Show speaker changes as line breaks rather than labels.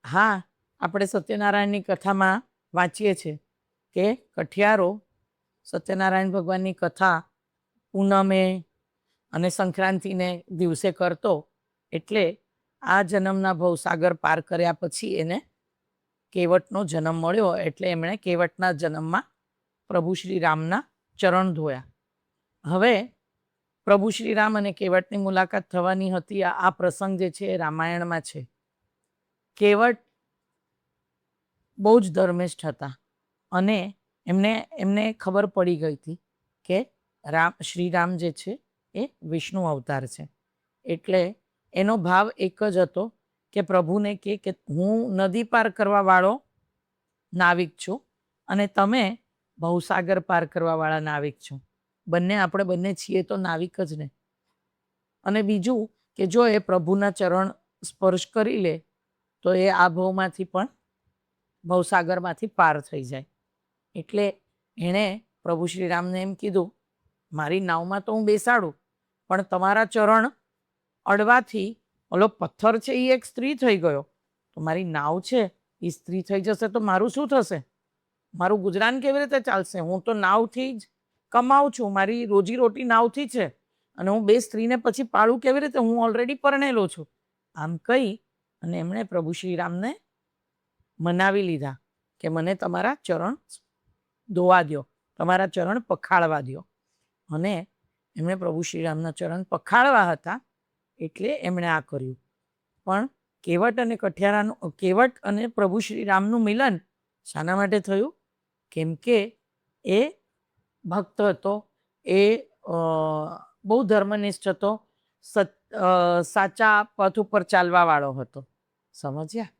હા, આપણે સત્યનારાયણની કથામાં વાંચીએ છીએ કે કઠિયારો સત્યનારાયણ ભગવાનની કથા પૂનમે અને સંક્રાંતિને દિવસે કરતો, એટલે આ જન્મના ભવસાગર પાર કર્યા પછી એને કેવટનો જન્મ મળ્યો. એટલે એમણે કેવટના જન્મમાં પ્રભુ શ્રી રામના ચરણ ધોયા. હવે પ્રભુ શ્રી રામ અને કેવટની મુલાકાત થવાની હતી. આ પ્રસંગ જે છે એ રામાયણમાં છે. કેવટ બહુ જ ધર્મિષ્ઠ હતા અને એમને ખબર પડી ગઈ હતી કે શ્રી રામ જે છે એ વિષ્ણુ અવતાર છે. એટલે એનો ભાવ એક જ હતો કે પ્રભુને કે હું નદી પાર કરવા વાળો નાવિક છું અને તમે ભવસાગર પાર કરવા વાળા નાવિક છો. આપણે બંને છીએ તો નાવિક જ ને. અને બીજું કે જો એ પ્રભુના ચરણ સ્પર્શ કરી લે તો એ આ ભવમાંથી પણ ભવસાગરમાંથી પાર થઈ જાય. એટલે એણે પ્રભુ શ્રી રામને એમ કીધું, મારી નાવમાં તો હું બેસાડું, પણ તમારા ચરણ અડવાથી ઓલો પથ્થર છે એ એક સ્ત્રી થઈ ગયો, તો મારી નાવ છે એ સ્ત્રી થઈ જશે તો મારું શું થશે? મારું ગુજરાન કેવી રીતે ચાલશે? હું તો નાવથી જ કમાઉં છું, મારી રોજીરોટી નાવથી છે, અને હું બે સ્ત્રીને પછી પાળું કેવી રીતે? હું ઓલરેડી પરણેલો છું. આમ કહી અને એમણે પ્રભુ શ્રી રામને મનાવી લીધા કે મને તમારા ચરણ ધોવા દો, તમારા ચરણ પખાળવા દો. અને એમણે પ્રભુ શ્રીરામના ચરણ પખાળવા હતા એટલે એમણે આ કર્યું. પણ કેવટ અને પ્રભુ શ્રીરામનું મિલન શાના માટે થયું? કેમ કે એ ભક્ત હતો, એ બહુ ધર્મનિષ્ઠ હતો, સાચા પથ ઉપર ચાલવા વાળો હતો. સમજ્યા?